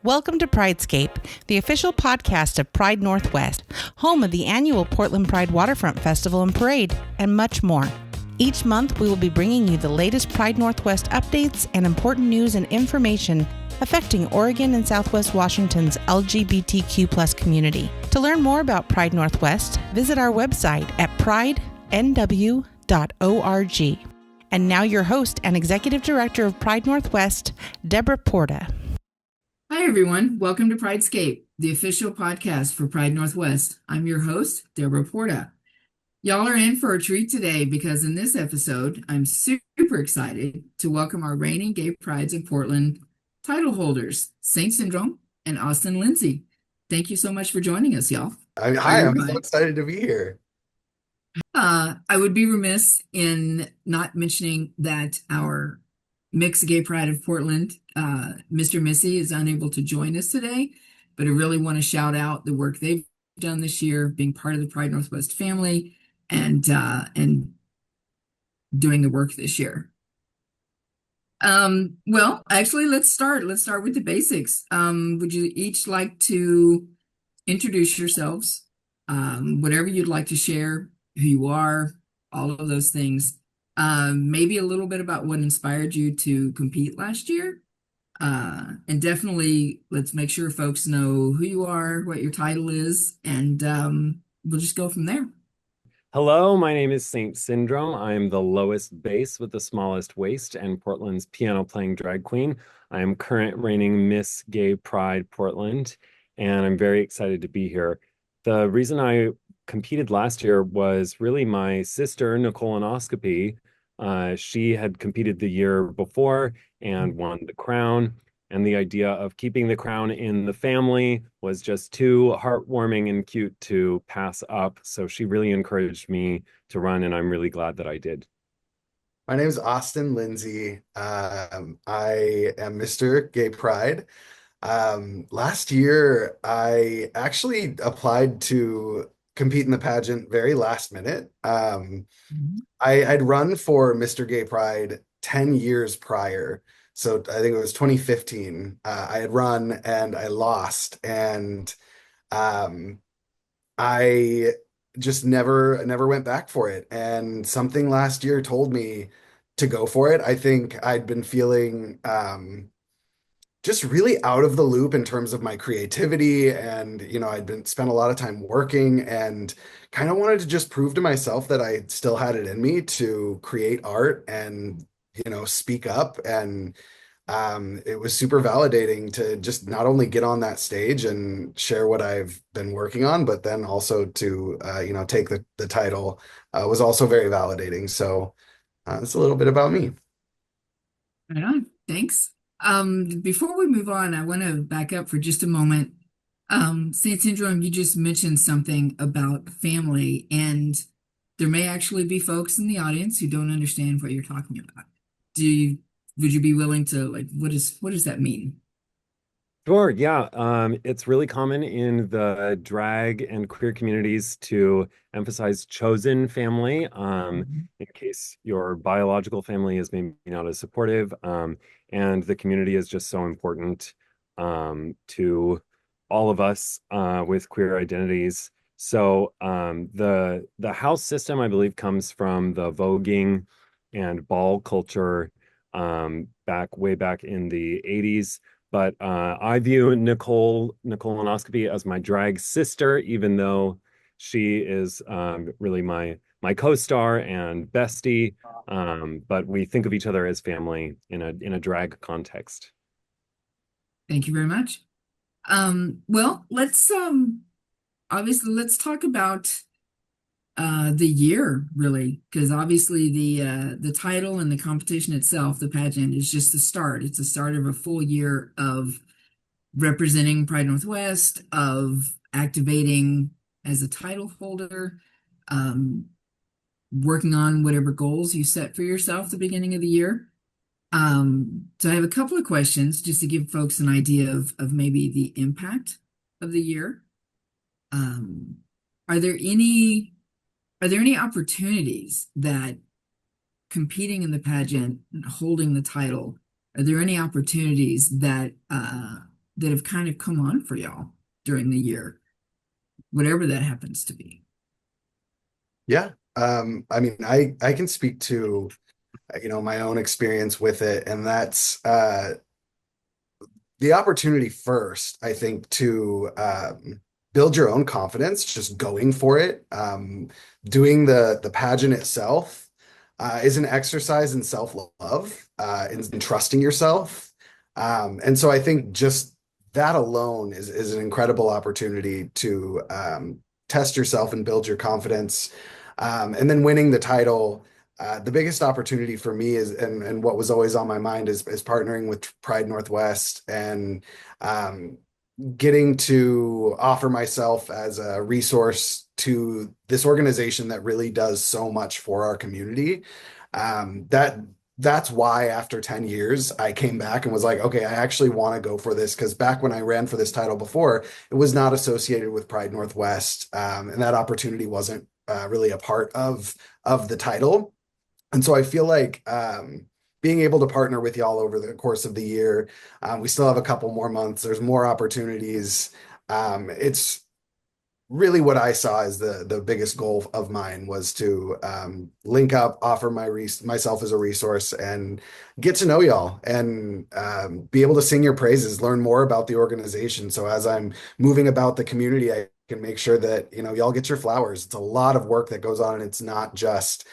Welcome to PrideScape, the official podcast of Pride Northwest, home of the annual Portland Pride Waterfront Festival and Parade, and much more. Each month, we will be bringing you the latest Pride Northwest updates and important news and information affecting Oregon and Southwest Washington's LGBTQ+ community. To learn more about Pride Northwest, visit our website at pridenw.org. And now your host and Executive Director of Pride Northwest, Debra Porta. Hi, everyone. Welcome to PrideScape, the official podcast for Pride Northwest. I'm your host, Debra Porta. Y'all are in for a treat today because in this episode, I'm super excited to welcome our reigning Gay Prides of Portland title holders, Saint Syndrome and Austin Lindsey. Thank you so much for joining us, y'all. Hi, I'm so excited to be here. I would be remiss in not mentioning that our Mixed Gay Pride of Portland, Mr. Missy, is unable to join us today, but I really want to shout out the work they've done this year, being part of the Pride Northwest family, and doing the work this year. Well, actually, let's start with the basics. Would you each like to introduce yourselves? Whatever you'd like to share, who you are, all of those things. Maybe a little bit about what inspired you to compete last year. And definitely let's make sure folks know who you are, what your title is, and we'll just go from there. Hello, my name is Saint Syndrome. I'm the lowest bass with the smallest waist and Portland's piano-playing drag queen. I am current reigning Miss Gay Pride Portland, and I'm very excited to be here. The reason I competed last year was really my sister, Nicolonoscopy. She had competed the year before and won the crown. And the idea of keeping the crown in the family was just too heartwarming and cute to pass up. So she really encouraged me to run, and I'm really glad that I did. My name is Austin Lindsey. I am Mr. Gay Pride. Last year, I actually applied to compete in the pageant very last minute. I'd run for Mr. Gay Pride 10 years prior. So I think it was 2015. I had run and I lost, and I just never went back for it. And something last year told me to go for it. I think I'd been feeling just really out of the loop in terms of my creativity, and I'd spent a lot of time working and kind of wanted to just prove to myself that I still had it in me to create art and speak up. And it was super validating to just not only get on that stage and share what I've been working on, but then also to take the title was also very validating. So that's a little bit about me. Right on. Thanks. Before we move on, I want to back up for just a moment. Saint Syndrome, you just mentioned something about family, and there may actually be folks in the audience who don't understand what you're talking about. Would you be willing to, what does that mean? Sure, yeah. It's really common in the drag and queer communities to emphasize chosen family, in case your biological family is maybe not as supportive. And the community is just so important to all of us with queer identities. So the house system, I believe, comes from the voguing and ball culture way back in the 80s. But I view Nicolonoscopy as my drag sister, even though she is really my co-star and bestie. But we think of each other as family in a drag context. Thank you very much. Well, let's talk about the year, really, because obviously the title and the competition itself, the pageant, is just the start. It's the start of a full year of representing Pride Northwest, of activating as a title holder, working on whatever goals you set for yourself at the beginning of the year. So I have a couple of questions just to give folks an idea of maybe the impact of the year. Are there any opportunities that competing in the pageant, holding the title, are there any opportunities that that have kind of come on for y'all during the year, whatever that happens to be? Yeah. I mean, I can speak to, my own experience with it, and that's the opportunity first, I think, to build your own confidence, just going for it. Doing the pageant itself is an exercise in self-love, in trusting yourself. And so I think just that alone is an incredible opportunity to test yourself and build your confidence. And then winning the title. The biggest opportunity for me is, and what was always on my mind is partnering with Pride Northwest and getting to offer myself as a resource to this organization that really does so much for our community. That's why after 10 years, I came back and was like, okay, I actually want to go for this. Because back when I ran for this title before, it was not associated with Pride Northwest. And that opportunity wasn't really a part of the title. And so I feel like being able to partner with y'all over the course of the year, we still have a couple more months. There's more opportunities. It's really what I saw as the biggest goal of mine was to link up, offer myself as a resource, and get to know y'all and be able to sing your praises, learn more about the organization. So as I'm moving about the community, I can make sure that y'all get your flowers. It's a lot of work that goes on, and it's not just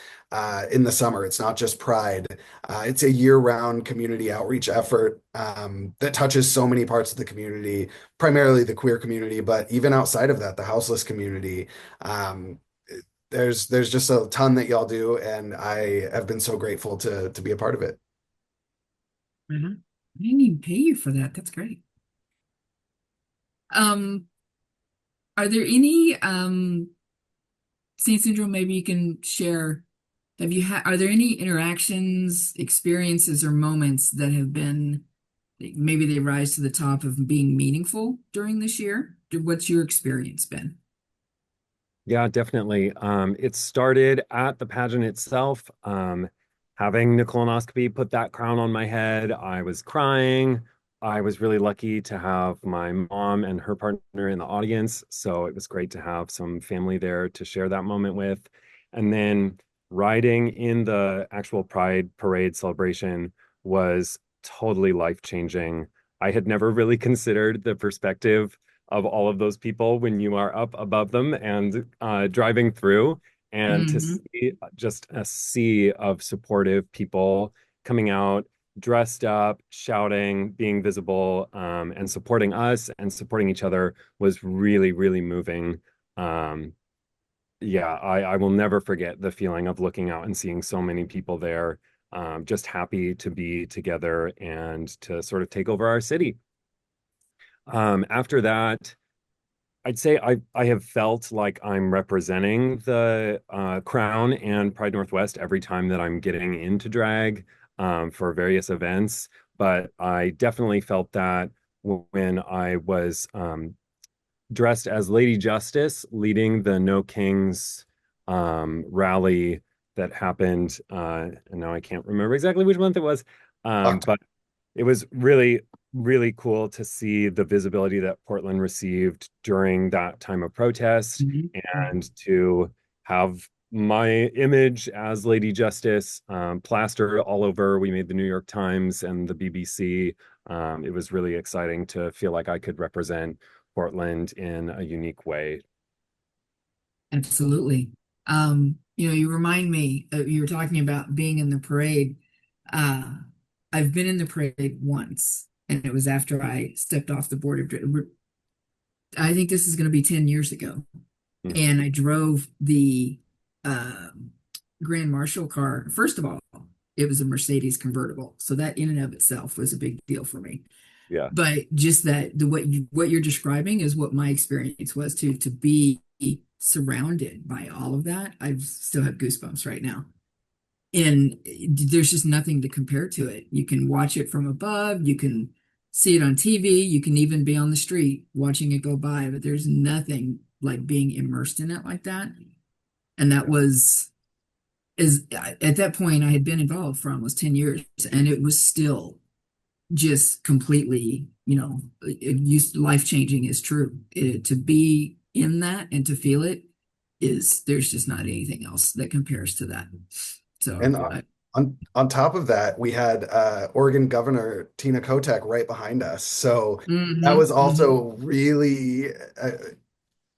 in the summer. It's not just Pride. It's a year-round community outreach effort that touches so many parts of the community, primarily the queer community, but even outside of that, the houseless community. There's just a ton that y'all do, and I have been so grateful to be a part of it. I didn't even pay you for that. That's great. Are there any Saint Syndrome maybe you can share? Are there any interactions, experiences, or moments that have been maybe they rise to the top of being meaningful during this year? What's your experience been? Yeah, definitely. It started at the pageant itself. Having the colonoscopy put that crown on my head, I was crying. I was really lucky to have my mom and her partner in the audience, so it was great to have some family there to share that moment with. And then riding in the actual Pride Parade celebration was totally life-changing. I had never really considered the perspective of all of those people when you are up above them and driving through, and to Hmm. see just a sea of supportive people coming out, dressed up, shouting, being visible, and supporting us and supporting each other was really, really moving. Yeah, I will never forget the feeling of looking out and seeing so many people there, just happy to be together and to sort of take over our city. After that, I'd say I have felt like I'm representing the Crown and Pride Northwest every time that I'm getting into drag for various events. But I definitely felt that when I was dressed as Lady Justice leading the No Kings rally that happened. And now I can't remember exactly which month it was. But it was really, really cool to see the visibility that Portland received during that time of protest, and to have my image as Lady Justice plastered all over. We made the New York Times and the BBC. It was really exciting to feel like I could represent Portland in a unique way. Absolutely. You remind me, you were talking about being in the parade. Uh, I've been in the parade once, and it was after I stepped off the board of, I think this is going to be 10 years ago. Mm. And I drove the um Grand Marshal car. First of all, it was a Mercedes convertible. So that in and of itself was a big deal for me. Yeah. But just that what you're describing is what my experience was to be surrounded by all of that. I still have goosebumps right now. And there's just nothing to compare to it. You can watch it from above, you can see it on TV, you can even be on the street watching it go by, but there's nothing like being immersed in it like that. And that was is at that point I had been involved for almost 10 years, and it was still just completely, life changing is true. To be in that and to feel it is, there's just not anything else that compares to that. So And on top of that, we had Oregon Governor Tina Kotek right behind us. So that was also really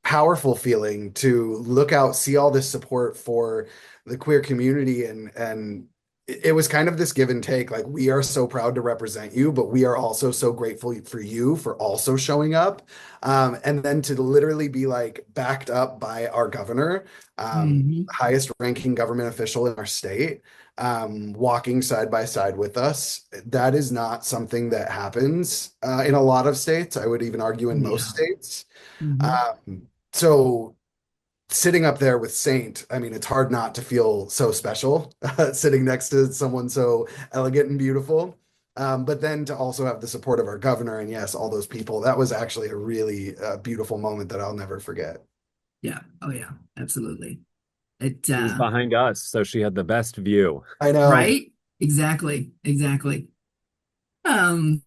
powerful feeling to look out, see all this support for the queer community, and it was kind of this give and take. Like, we are so proud to represent you, but we are also so grateful for you for also showing up. And then to literally be like backed up by our governor, highest ranking government official in our state, walking side by side with us. That is not something that happens in a lot of states. I would even argue in most states. So sitting up there with Saint, I mean, it's hard not to feel so special sitting next to someone so elegant and beautiful. But then to also have the support of our governor and yes, all those people, that was actually a really beautiful moment that I'll never forget. Yeah. Oh yeah, absolutely. She was behind us, so she had the best view. I know. Right? Exactly. Um,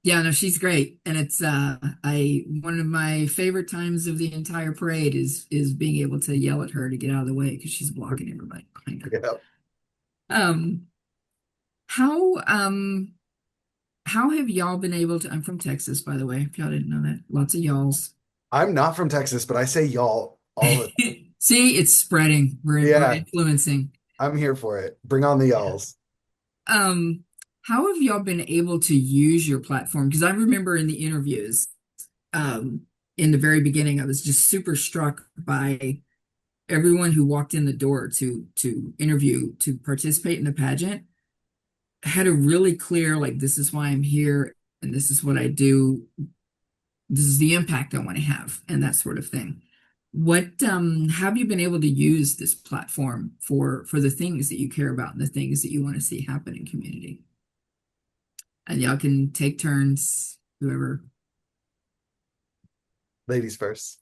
yeah, no, she's great. And it's one of my favorite times of the entire parade is being able to yell at her to get out of the way because she's blocking everybody behind her. Yeah. Um, how um how have y'all been able to, I'm from Texas, by the way, if y'all didn't know that. Lots of y'alls. I'm not from Texas, but I say y'all all the time. See, it's spreading. We're Yeah, influencing. I'm here for it. Bring on the Yeah. y'alls. How have y'all been able to use your platform? Because I remember in the interviews, in the very beginning, I was just super struck by everyone who walked in the door to interview, to participate in the pageant, had a really clear, like, this is why I'm here, and this is what I do. This is the impact I want to have, and that sort of thing. What have you been able to use this platform for the things that you care about and the things that you want to see happen in community? And y'all can take turns, whoever. Ladies first.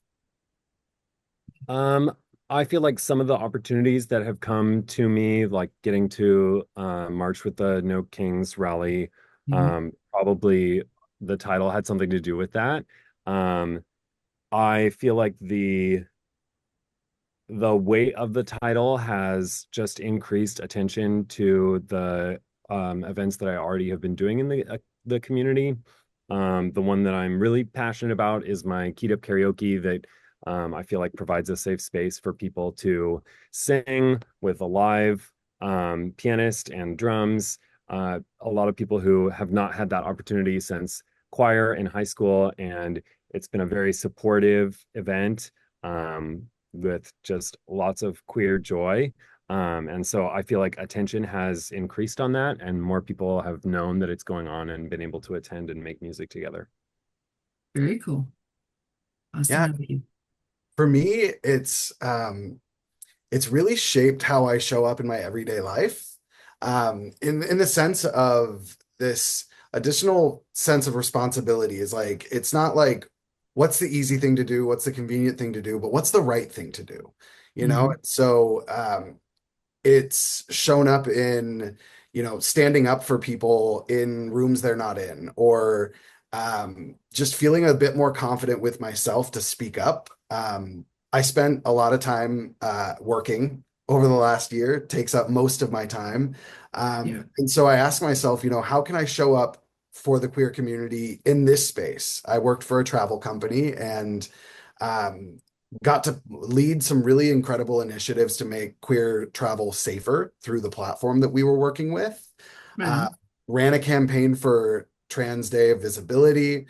I feel like some of the opportunities that have come to me, like getting to march with the No Kings rally, probably the title had something to do with that. I feel like the weight of the title has just increased attention to the events that I already have been doing in the community. The one that I'm really passionate about is my Keyed Up Karaoke that I feel like provides a safe space for people to sing with a live pianist and drums. A lot of people who have not had that opportunity since choir in high school, and it's been a very supportive event with just lots of queer joy. And so I feel like attention has increased on that, and more people have known that it's going on and been able to attend and make music together. Very cool. Austin, Yeah. how about you? For me, it's really shaped how I show up in my everyday life. In the sense of this additional sense of responsibility is like, it's not like what's the easy thing to do, what's the convenient thing to do, but what's the right thing to do, you know? So it's shown up in, standing up for people in rooms they're not in, or just feeling a bit more confident with myself to speak up. I spent a lot of time working over the last year. It takes up most of my time. And so I asked myself, how can I show up for the queer community in this space? I worked for a travel company and got to lead some really incredible initiatives to make queer travel safer through the platform that we were working with. Ran a campaign for Trans Day of Visibility,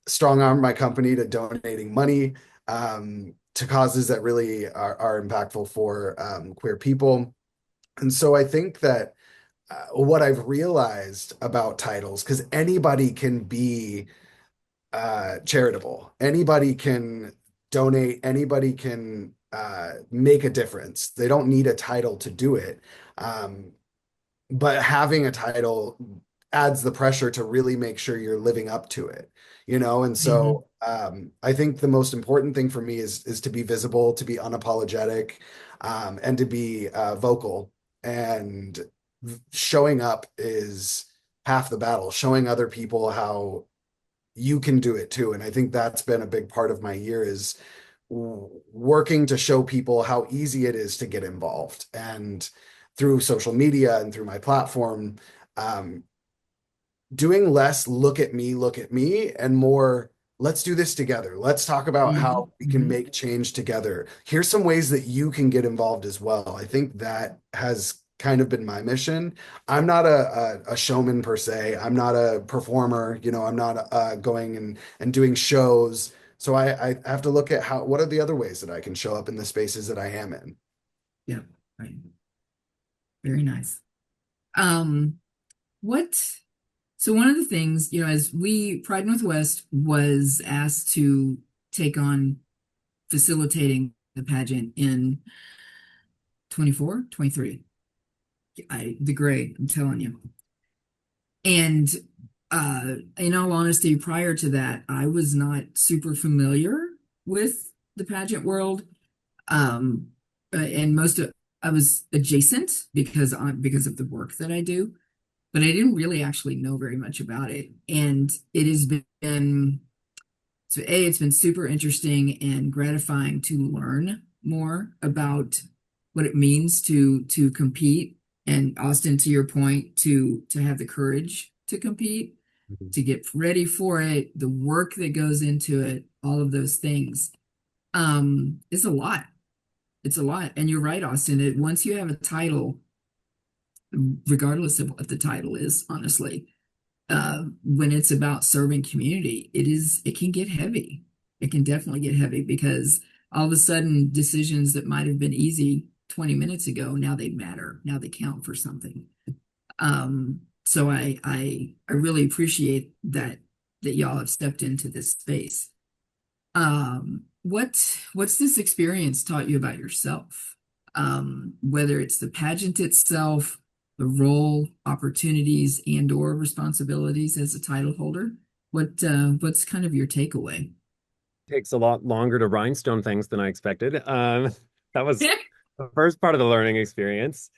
strong armed my company to donating money to causes that really are impactful for queer people. And so I think that what I've realized about titles, because anybody can be charitable, anybody can donate, anybody can make a difference. They don't need a title to do it. But having a title adds the pressure to really make sure you're living up to it, you know? And Mhm. so I think the most important thing for me is to be visible, to be unapologetic, and to be vocal. And showing up is half the battle, showing other people how you can do it too. And I think that's been a big part of my year is working to show people how easy it is to get involved. And through social media and through my platform, um, doing less look at me, and more let's do this together. Let's talk about Mhm. how we can Mhm. make change together. Here's some ways that you can get involved as well. I think that has kind of been my mission. I'm not a showman per se. I'm not a performer, you know, I'm not going and doing shows. So I have to look at what are the other ways that I can show up in the spaces that I am in. Yeah. Right. Very nice. Um, what, so one of the things, as Pride Northwest was asked to take on facilitating the pageant in 24, 23. The gray, I'm telling you. And in all honesty, prior to that, I was not super familiar with the pageant world. And I was adjacent because of the work that I do, but I didn't really actually know very much about it. And it has been it's been super interesting and gratifying to learn more about what it means to compete. And Austin, to your point, to have the courage to compete, Mhm. to get ready for it, the work that goes into it, all of those things. It's a lot. It's a lot. And you're right, Austin. Once you have a title, regardless of what the title is, honestly, when it's about serving community, it can get heavy. It can definitely get heavy because all of a sudden decisions that might have been easy 20 minutes ago, now they matter. Now they count for something. So I really appreciate that y'all have stepped into this space. What's this experience taught you about yourself? Whether it's the pageant itself, the role, opportunities, and/or responsibilities as a title holder. What's kind of your takeaway? Takes a lot longer to rhinestone things than I expected. That was the first part of the learning experience.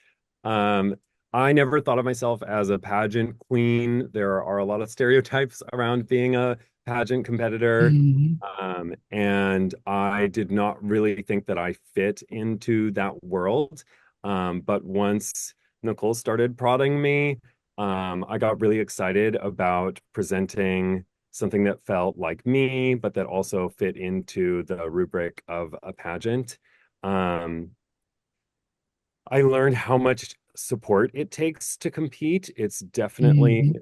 Um, I never thought of myself as a pageant queen. There are a lot of stereotypes around being a pageant competitor. Mhm. And I did not really think that I fit into that world. But once Nicole started prodding me, I got really excited about presenting something that felt like me, but that also fit into the rubric of a pageant. Um, I learned how much support it takes to compete. It's definitely Mhm.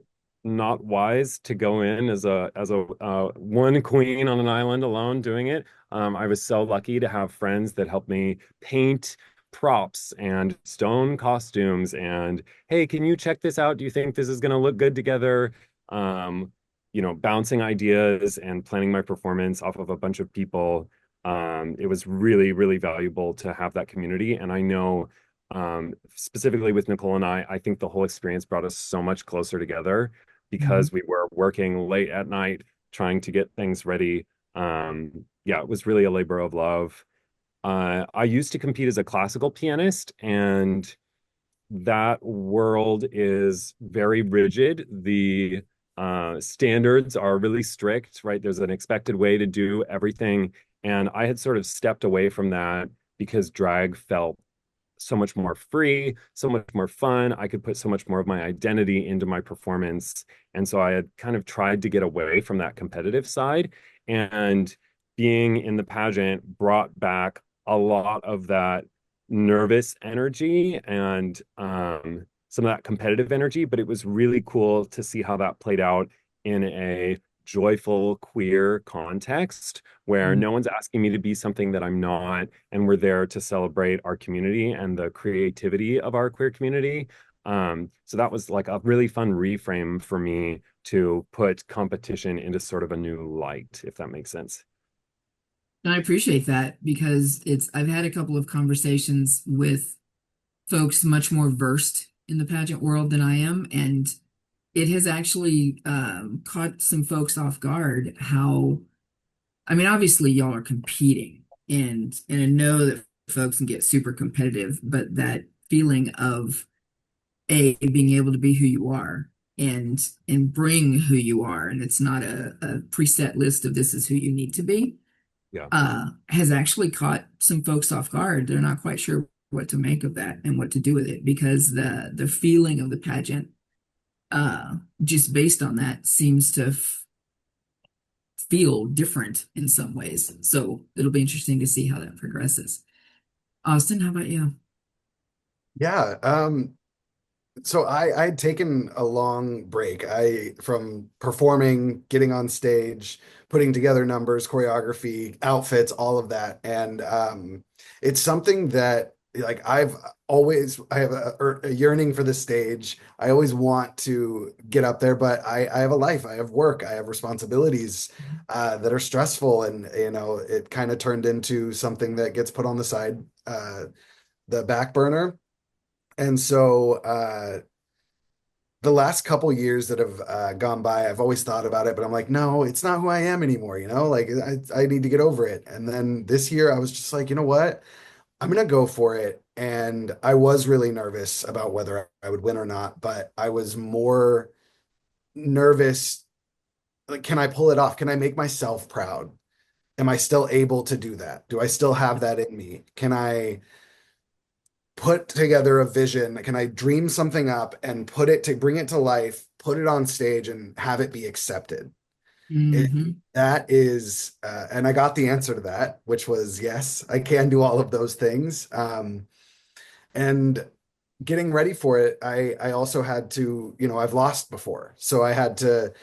not wise to go in as a one queen on an island alone doing it. I was so lucky to have friends that helped me paint props and stone costumes and hey, can you check this out? Do you think this is going to look good together? Um, bouncing ideas and planning my performance off of a bunch of people. It was really, really valuable to have that community. And I know specifically with Nicole and I think the whole experience brought us so much closer together Mhm. because we were working late at night trying to get things ready. Yeah, it was really a labor of love. I used to compete as a classical pianist, and that world is very rigid. The standards are really strict, right? There's an expected way to do everything. And I had sort of stepped away from that because drag felt so much more free, so much more fun. I could put so much more of my identity into my performance. And so I had kind of tried to get away from that competitive side. And being in the pageant brought back a lot of that nervous energy and some of that competitive energy. But it was really cool to see how that played out in a joyful queer context where Mhm. no one's asking me to be something that I'm not, and we're there to celebrate our community and the creativity of our queer community. So that was like a really fun reframe for me to put competition into sort of a new light, if that makes sense. And I appreciate that because I've had a couple of conversations with folks much more versed in the pageant world than I am, and it has actually caught some folks off guard how, I mean, obviously y'all are competing and I know that folks can get super competitive, but that feeling of being able to be who you are and bring who you are, and it's not a preset list of this is who you need to be, Yeah. has actually caught some folks off guard. They're not quite sure what to make of that and what to do with it because the feeling of the pageant, just based on that, seems to feel different in some ways. So it'll be interesting to see how that progresses. Austin, how about you? Yeah. So I'd taken a long break. From performing, getting on stage, putting together numbers, choreography, outfits, all of that. And it's something that like I have a yearning for the stage. I always want to get up there, but I have a life, I have work, I have responsibilities that are stressful, and it kind of turned into something that gets put on the side, the back burner. And so the last couple years that have gone by, I've always thought about it, but I'm like, no, it's not who I am anymore. Like I need to get over it. And then this year I was just like, you know what? I'm gonna go for it. And I was really nervous about whether I would win or not, but I was more nervous. Like, can I pull it off? Can I make myself proud? Am I still able to do that? Do I still have that in me? Can I put together a vision? Can I dream something up and bring it to life, put it on stage and have it be accepted? Mm-hmm. That is, and I got the answer to that, which was yes, I can do all of those things. And getting ready for it, I also had to, I've lost before. So I had to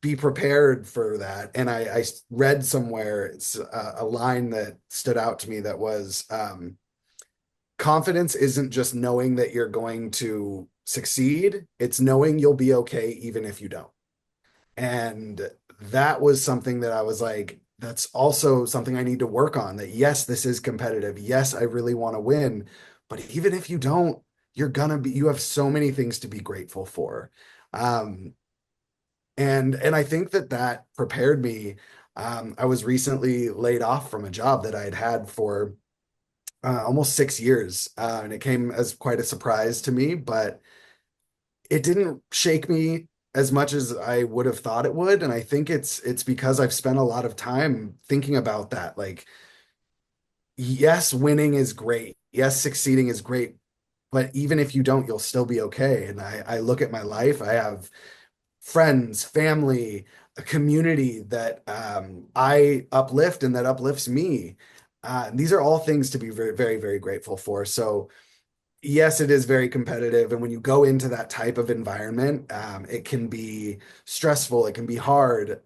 be prepared for that. And I read somewhere, it's a line that stood out to me that was, confidence isn't just knowing that you're going to succeed, it's knowing you'll be okay even if you don't. And that was something that I was like, that's also something I need to work on. That yes, this is competitive. Yes, I really want to win. But even if you don't, you have so many things to be grateful for. Um, and I think that prepared me. I was recently laid off from a job that I had had for almost 6 years. And it came as quite a surprise to me, but it didn't shake me as much as I would have thought it would. And I think it's because I've spent a lot of time thinking about that. Like, yes, winning is great. Yes, succeeding is great. But even if you don't, you'll still be okay. And I look at my life, I have friends, family, a community that I uplift and that uplifts me. These are all things to be very, very, very grateful for. So yes, it is very competitive. And when you go into that type of environment, it can be stressful, it can be hard.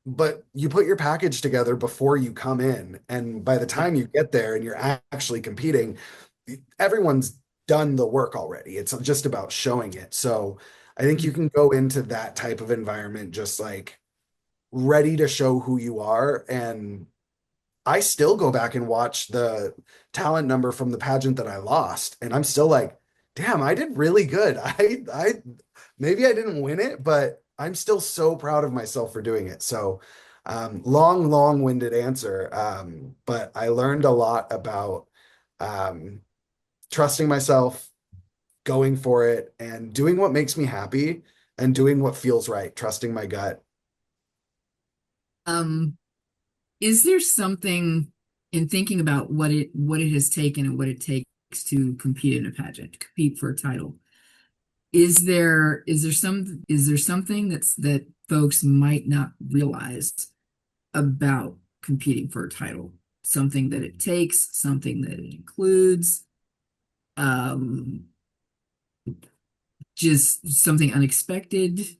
But you put your package together before you come in. And by the time you get there and you're actually competing, everyone's done the work already. It's just about showing it. So I think you can go into that type of environment just like ready to show who you are. And I still go back and watch the talent number from the pageant that I lost, and I'm still like, damn, I did really good. I maybe I didn't win it, but I'm still so proud of myself for doing it. So, long-winded answer. But I learned a lot about um, trusting myself, going for it, and doing what makes me happy and doing what feels right, trusting my gut. Um, is there something in thinking about what it has taken and what it takes to compete in a pageant, to compete for a title? Is there something that folks might not realize about competing for a title? Something that it takes, something that it includes, um, just something unexpected.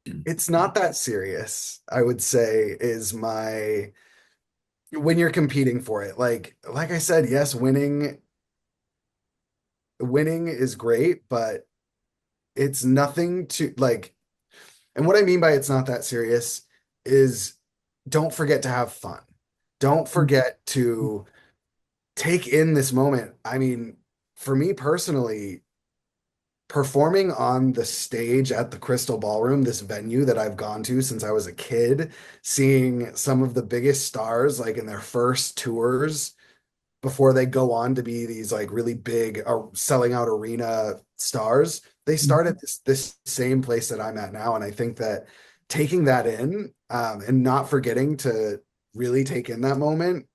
It's not that serious, I would say, is my when you're competing for it. Like I said, yes, winning is great, but it's nothing to like, and what I mean by it's not that serious is don't forget to have fun. Don't forget to take in this moment. I mean, for me personally, performing on the stage at the Crystal Ballroom, this venue that I've gone to since I was a kid, seeing some of the biggest stars like in their first tours before they go on to be these like really big selling out arena stars, they start at this same place that I'm at now. And I think that taking that in and not forgetting to really take in that moment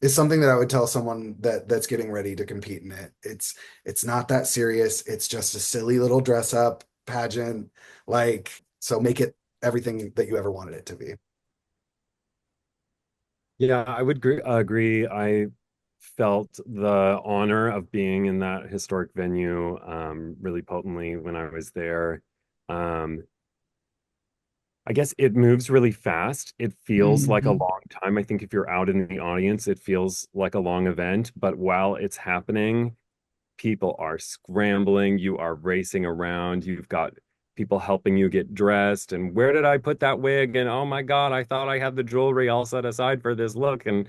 is something that I would tell someone that's getting ready to compete in it. It's not that serious. It's just a silly little dress up pageant. Like, so make it everything that you ever wanted it to be. Yeah, I would agree. I felt the honor of being in that historic venue really potently when I was there. Um, I guess it moves really fast. It feels like a Mhm. long time. I think if you're out in the audience, it feels like a long event. But while it's happening, people are scrambling. You are racing around. You've got people helping you get dressed. And where did I put that wig? And oh my God, I thought I had the jewelry all set aside for this look. And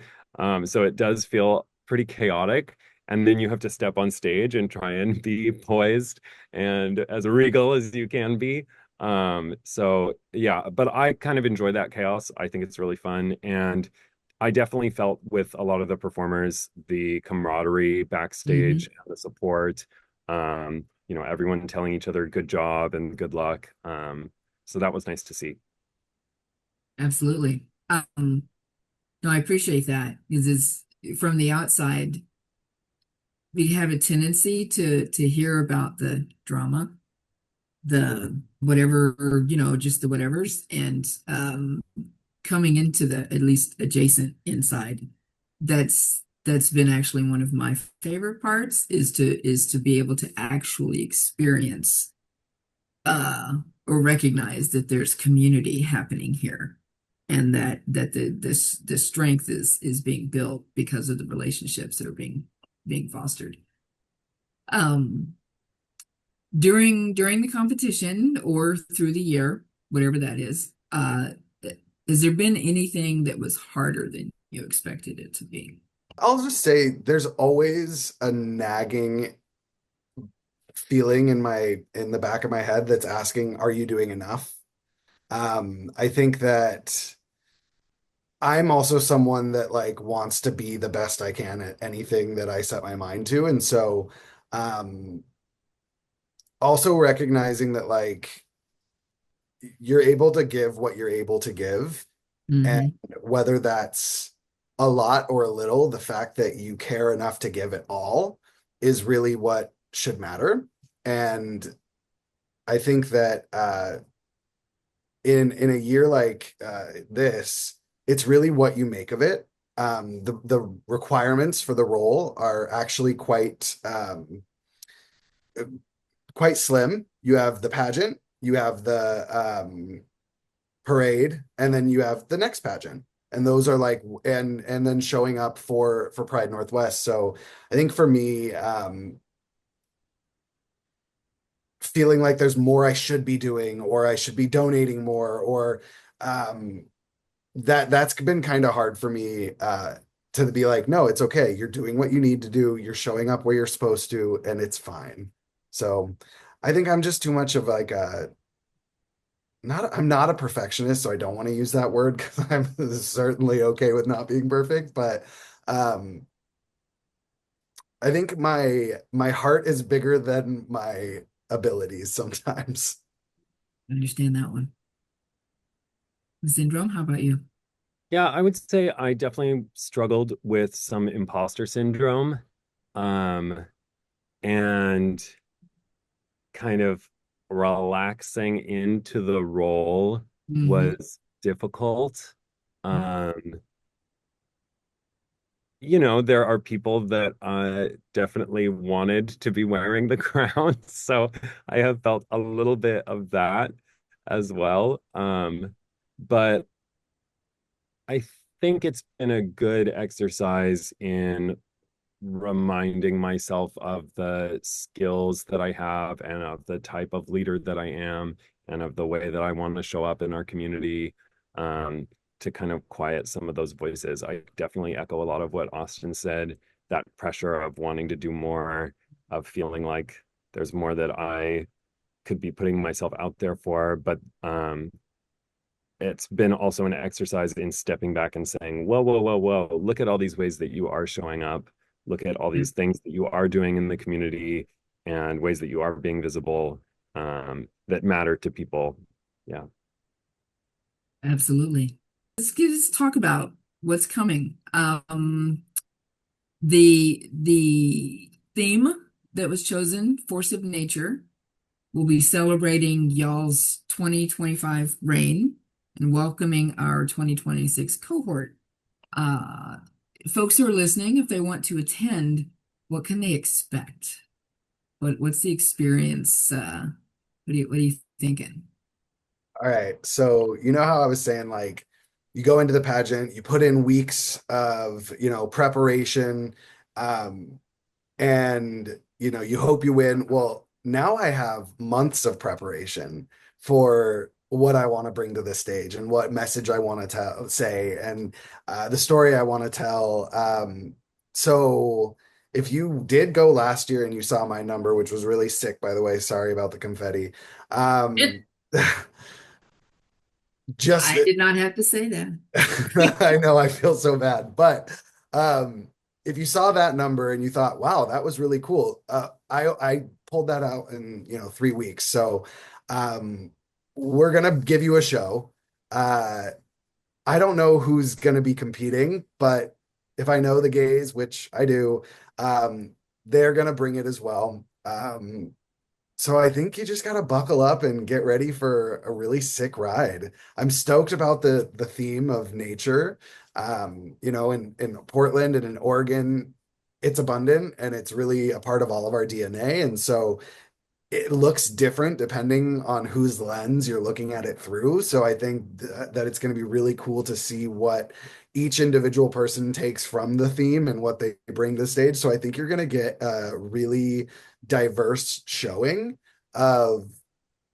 so it does feel pretty chaotic. And then you have to step on stage and try and be poised and as regal as you can be. So yeah, but I kind of enjoy that chaos. I think it's really fun. And I definitely felt with a lot of the performers, the camaraderie backstage, Mhm. the support, everyone telling each other good job and good luck. So that was nice to see. Absolutely. No, I appreciate that because it's from the outside, we have a tendency to hear about the drama, the whatever, just the whatevers, and coming into the at least adjacent inside, that's been actually one of my favorite parts is to be able to actually experience uh or recognize that there's community happening here and that the strength is being built because of the relationships that are being fostered um during the competition or through the year, whatever that is there been anything that was harder than you expected it to be? I'll just say there's always a nagging feeling in the back of my head that's asking, are you doing enough? I think that I'm also someone that like wants to be the best I can at anything that I set my mind to. And so um also recognizing that like you're able to give what you're able to give. And Mm-hmm. whether that's a lot or a little, the fact that you care enough to give it all is really what should matter. And I think that in a year like this, it's really what you make of it. The requirements for the role are actually quite slim. You have the pageant, you have the parade, and then you have the next pageant. And those are like and then showing up for Pride Northwest. So I think for me, feeling like there's more I should be doing or I should be donating more or um that's been kind of hard for me to be like, no, it's okay. You're doing what you need to do. You're showing up where you're supposed to, and it's fine. So I think I'm just too much of like a not I'm not a perfectionist, so I don't want to use that word because I'm certainly okay with not being perfect. But um I think my heart is bigger than my abilities sometimes. I understand that one. Syndrome, how about you? Yeah, I would say I definitely struggled with some imposter syndrome. Um, and kind of relaxing into the role Mm-hmm. was difficult. Um, there are people that definitely wanted to be wearing the crown, so I have felt a little bit of that as well. But I think it's been a good exercise in reminding myself of the skills that I have and of the type of leader that I am and of the way that I want to show up in our community um, to kind of quiet some of those voices. I definitely echo a lot of what Austin said, that pressure of wanting to do more, of feeling like there's more that I could be putting myself out there for. But it's been also an exercise in stepping back and saying, whoa, whoa, whoa, whoa, look at all these ways that you are showing up. Look at all these things that you are doing in the community and ways that you are being visible, that matter to people. Yeah. Absolutely. Let's talk about what's coming. The theme that was chosen, Force of Nature, will be celebrating y'all's 2025 reign and welcoming our 2026 cohort. Folks who are listening, if they want to attend, what can they expect? What's the experience? What are you thinking? All right. So you know how I was saying, like, you go into the pageant, you put in weeks of, preparation, and you hope you win. Well, now I have months of preparation for what I want to bring to the stage and what message I want to say, and the story I want to tell. So if you did go last year and you saw my number, which was really sick, by the way, sorry about the confetti. It, Just I did not have to say that. I know, I feel so bad. But if you saw that number and you thought, wow, that was really cool, I pulled that out in 3 weeks. So we're gonna give you a show. I don't know who's gonna be competing, but if I know the gays, which I do, they're gonna bring it as well. So I think you just gotta buckle up and get ready for a really sick ride. I'm stoked about the theme of nature. In Portland and in Oregon, it's abundant and it's really a part of all of our DNA. And so it looks different depending on whose lens you're looking at it through. So I think that it's going to be really cool to see what each individual person takes from the theme and what they bring to the stage. So I think you're going to get a really diverse showing of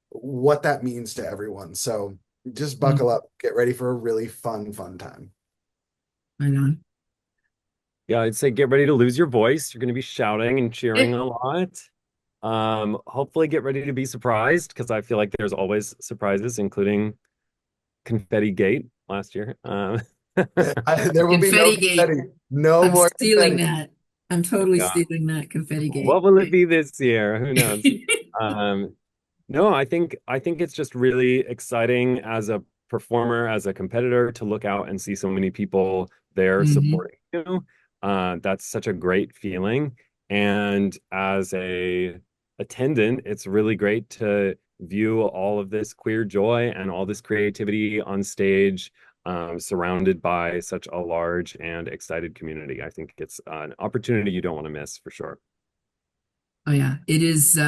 what that means to everyone. So just buckle up, get ready for a really fun time. Right on. Yeah, I'd say get ready to lose your voice. You're going to be shouting and cheering a lot. Hopefully get ready to be surprised, because I feel like there's always surprises, including Confetti Gate last year. There will be no Confetti Gate. confetti. No I'm more stealing confetti. that. I'm totally Yeah. stealing that Confetti Gate. What will it be this year? Who knows? No, I think it's just really exciting as a performer, as a competitor, to look out and see so many people there supporting you. That's such a great feeling. And as a attendant, it's really great to view all of this queer joy and all this creativity on stage, surrounded by such a large and excited community. I think it's an opportunity you don't want to miss, for sure. Oh yeah, it is.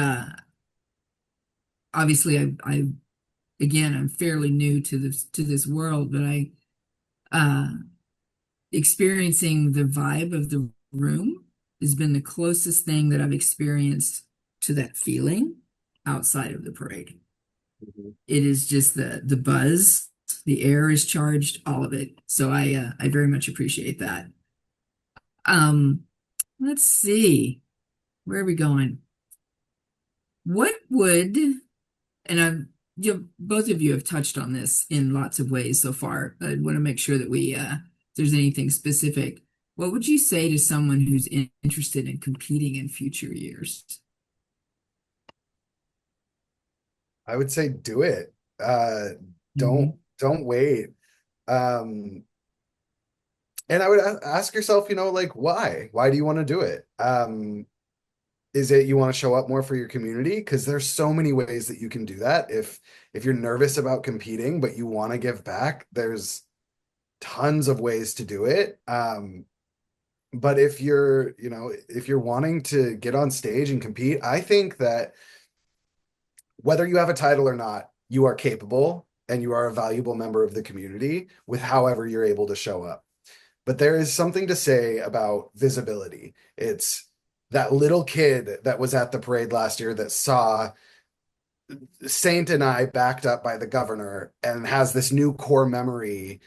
Obviously, I'm fairly new to this world, but experiencing the vibe of the room has been the closest thing that I've experienced to that feeling outside of the parade. It is just the buzz, the air is charged, all of it. So I very much appreciate that. Let's see, where are we going? What would, and both of you have touched on this in lots of ways so far. I want to make sure that if there's anything specific, what would you say to someone who's interested in competing in future years? I would say do it. Don't wait. And I would ask yourself, like, why? Why do you want to do it? Is it you want to show up more for your community? Because there's so many ways that you can do that. If you're nervous about competing, but you want to give back, there's tons of ways to do it. But if you're wanting to get on stage and compete, I think that whether you have a title or not, you are capable and you are a valuable member of the community with however you're able to show up. But there is something to say about visibility. It's that little kid that was at the parade last year that saw Saint and I backed up by the governor and has this new core memory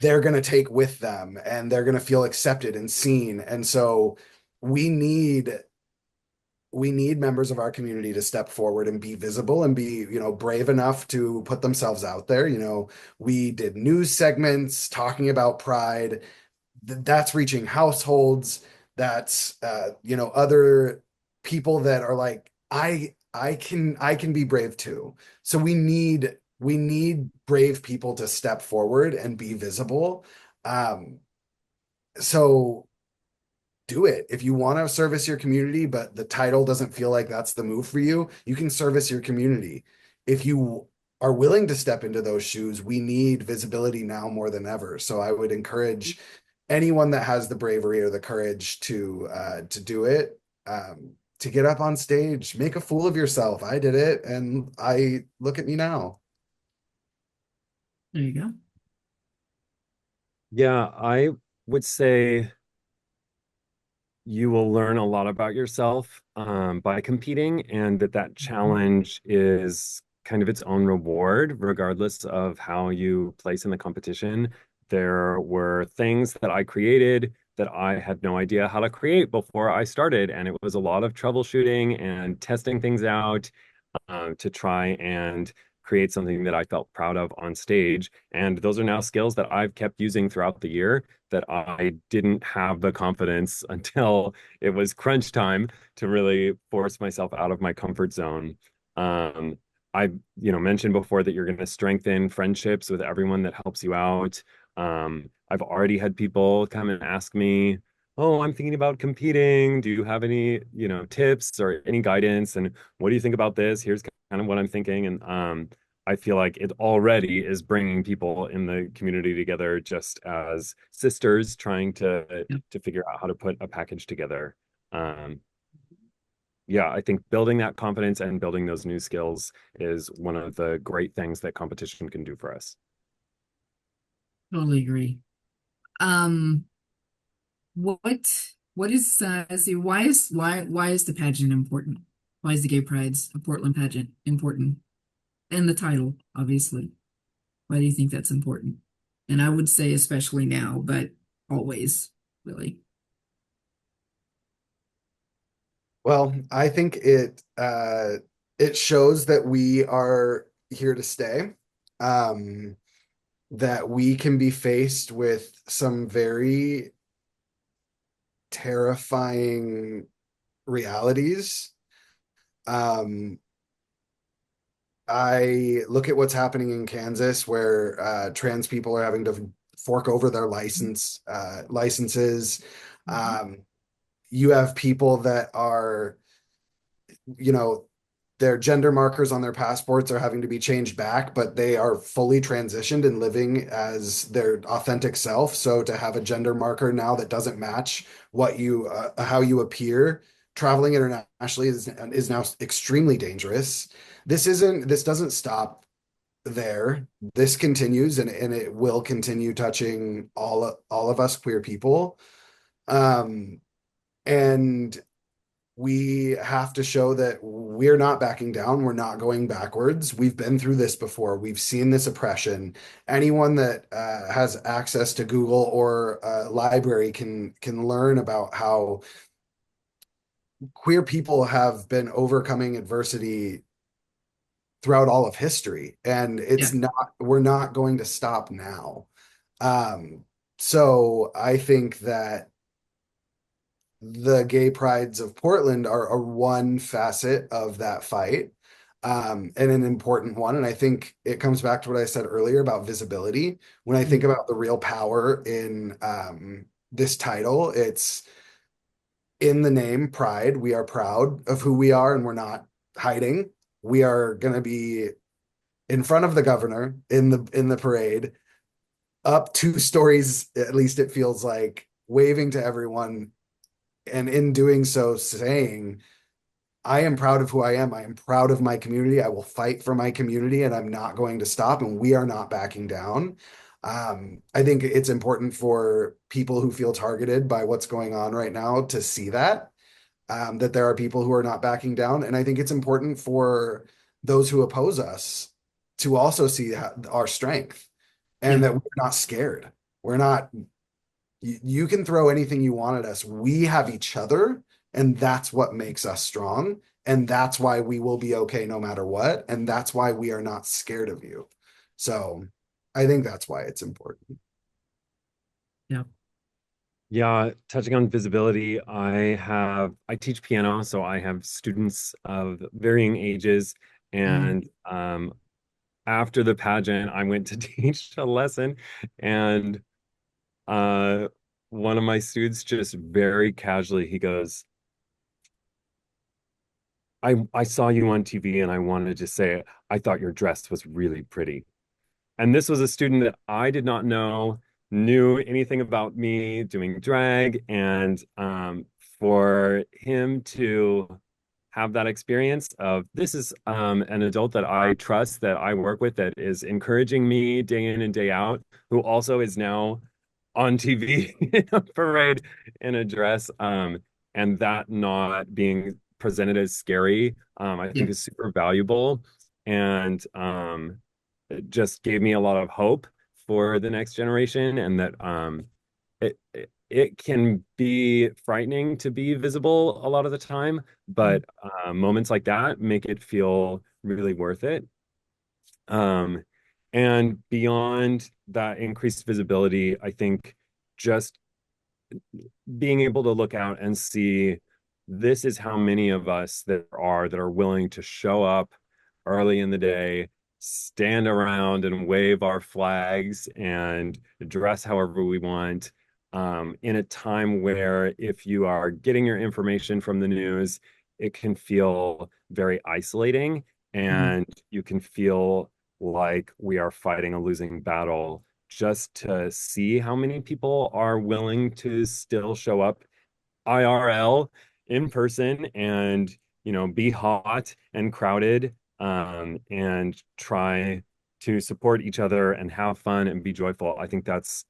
they're going to take with them, and they're going to feel accepted and seen. And so we need we need members of our community to step forward and be visible and be, brave enough to put themselves out there. We did news segments talking about pride. That's reaching households. That's other people that are like, I can be brave too. So we need brave people to step forward and be visible. So do it. If you want to service your community, but the title doesn't feel like that's the move for you, you can service your community. If you are willing to step into those shoes, we need visibility now more than ever. So I would encourage anyone that has the bravery or the courage to do it, to get up on stage, make a fool of yourself. I did it, and I look at me now. There you go. Yeah, I would say you will learn a lot about yourself by competing, and that challenge is kind of its own reward, regardless of how you place in the competition. There were things that I created that I had no idea how to create before I started, and it was a lot of troubleshooting and testing things out to try and create something that I felt proud of on stage. And those are now skills that I've kept using throughout the year that I didn't have the confidence until it was crunch time to really force myself out of my comfort zone. Um, I, mentioned before that you're going to strengthen friendships with everyone that helps you out. I've already had people come and ask me, "Oh, I'm thinking about competing. Do you have any, tips or any guidance? And what do you think about this? Here's kind of what I'm thinking." And I feel like it already is bringing people in the community together just as sisters trying to figure out how to put a package together. Um, yeah, I think building that confidence and building those new skills is one of the great things that competition can do for us. Totally agree. Um, what is see, why is the pageant important? Why is the Gay Prides of Portland pageant important? And the title, obviously. Why do you think that's important? And I would say especially now, but always, really. Well, I think it shows that we are here to stay. That we can be faced with some very terrifying realities. I look at what's happening in Kansas, where trans people are having to fork over their licenses. You have people that are, you know, their gender markers on their passports are having to be changed back, but they are fully transitioned and living as their authentic self. So to have a gender marker now that doesn't match what you how you appear traveling internationally is now extremely dangerous. This doesn't stop there. This continues, and it will continue touching all of us queer people. And we have to show that we're not backing down. We're not going backwards. We've been through this before. We've seen this oppression. Anyone that has access to Google or a library can learn about how queer people have been overcoming adversity throughout all of history, and we're not going to stop now. So I think that the Gay Prides of Portland are a one facet of that fight, and an important one. And I think it comes back to what I said earlier about visibility. When I think about the real power in this title, it's in the name Pride. We are proud of who we are, and we're not hiding. We are going to be in front of the governor in the parade, up 2 stories, at least it feels like, waving to everyone, and in doing so saying, I am proud of who I am. I am proud of my community. I will fight for my community, and I'm not going to stop, and we are not backing down. I think it's important for people who feel targeted by what's going on right now to see that there are people who are not backing down. And I think it's important for those who oppose us to also see our strength, and that we're not scared. We're not, you can throw anything you want at us. We have each other, And that's what makes us strong. And that's why we will be okay no matter what. And that's why we are not scared of you. So I think that's why it's important. Yeah. Yeah, touching on visibility, I teach piano, so I have students of varying ages, and after the pageant, I went to teach a lesson, and uh one of my students just very casually, he goes, I saw you on TV and I wanted to say I thought your dress was really pretty. And this was a student that I did not know knew anything about me doing drag. And for him to have that experience of this is an adult that I trust, that I work with, that is encouraging me day in and day out, who also is now on TV in a parade in a dress, and that not being presented as scary, I Yeah. think is super valuable. And it just gave me a lot of hope for the next generation, and that it can be frightening to be visible a lot of the time, but moments like that make it feel really worth it. Um, and beyond that increased visibility, I think just being able to look out and see this is how many of us that are willing to show up early in the day, stand around and wave our flags and dress however we want, in a time where if you are getting your information from the news, it can feel very isolating, Mhm. and you can feel like we are fighting a losing battle. Just to see how many people are willing to still show up IRL in person, and be hot and crowded, and try to support each other and have fun and be joyful. I think that's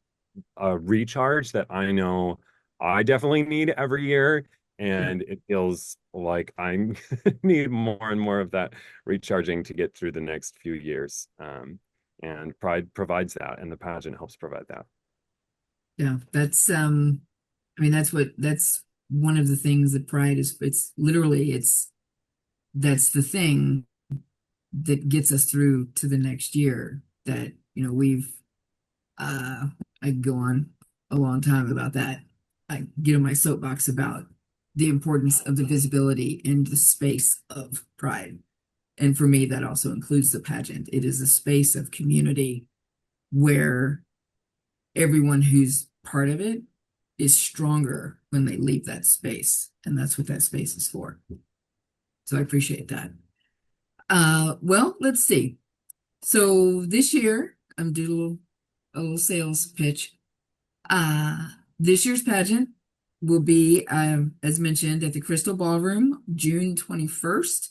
a recharge that I know I definitely need every year, Yeah. and it feels like I need more and more of that recharging to get through the next few years. And Pride provides that, and the pageant helps provide that. Yeah. That's I mean, that's one of the things that Pride is. It's literally, that's the thing that gets us through to the next year. That, we've uh I could go on a long time about that. I get on my soapbox about the importance of the visibility in the space of Pride. And for me, that also includes the pageant. It is a space of community where everyone who's part of it is stronger when they leave that space. And that's what that space is for. So I appreciate that. Well, let's see. So this year, I'm doing a little sales pitch. Uh, this year's pageant will be, as mentioned, at the Crystal Ballroom, June 21st.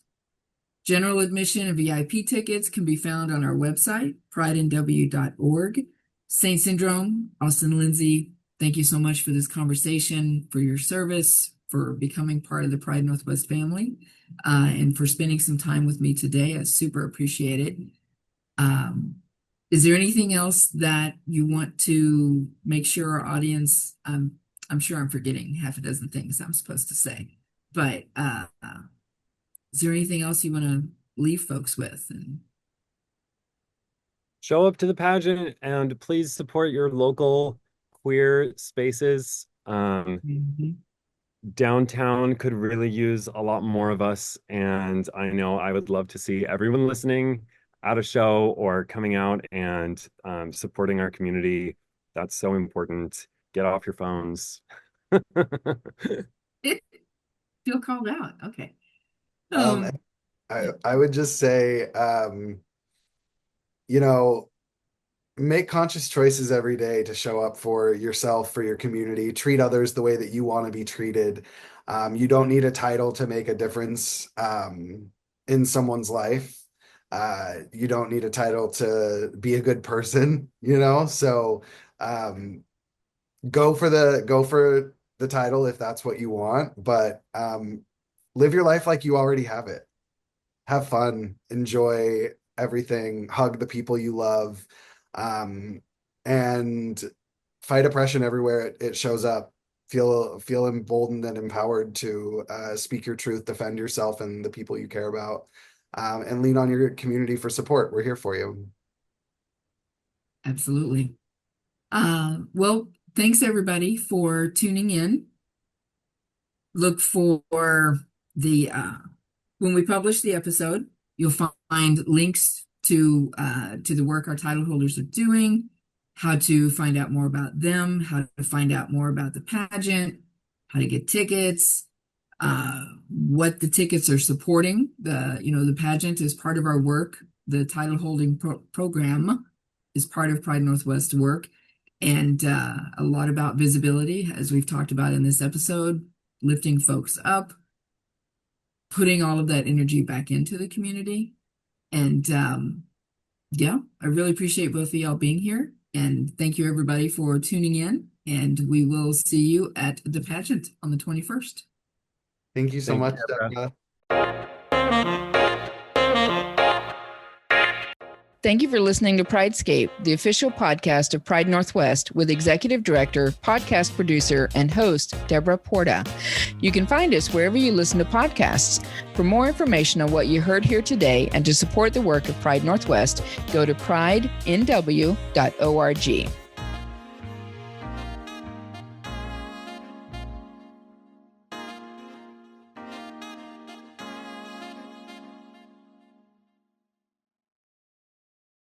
General admission and VIP tickets can be found on our website, prideandw.org. Saint Syndrome, Austin, Lindsey, thank you so much for this conversation, for your service, for becoming part of the Pride Northwest family, and for spending some time with me today. I super appreciate it. Is there anything else that you want to make sure our audience, I'm sure I'm forgetting half a dozen things I'm supposed to say, but is there anything else you want to leave folks with? And Show up to the pageant and please support your local queer spaces. Mhm. Downtown could really use a lot more of us, and I know I would love to see everyone listening at a show or coming out and supporting our community. That's so important. Get off your phones. Feel called out. Okay. Um, Um, I would just say, you know, make conscious choices every day to show up for yourself, for your community, treat others the way that you want to be treated. You don't need a title to make a difference in someone's life. You don't need a title to be a good person, So go for the title if that's what you want, but live your life like you already have it. Have fun, enjoy everything, hug the people you love, um, and fight oppression everywhere it shows up. feel emboldened and empowered to speak your truth, defend yourself and the people you care about, and lean on your community for support. We're here for you. Absolutely. Well, thanks everybody for tuning in. Look for the when we publish the episode, you'll find links to the work our title holders are doing, how to find out more about them, how to find out more about the pageant, how to get tickets, what the tickets are supporting. The pageant is part of our work. The title holding program is part of Pride Northwest work, and a lot about visibility, as we've talked about in this episode, lifting folks up, putting all of that energy back into the community. And I really appreciate both of y'all being here. And thank you everybody for tuning in. And we will see you at the pageant on the 21st. Thank you so much, Debra. Thank you for listening to PrideScape, the official podcast of Pride Northwest, with Executive Director, podcast producer, and host, Debra Porta. You can find us wherever you listen to podcasts. For more information on what you heard here today and to support the work of Pride Northwest, go to pridenw.org.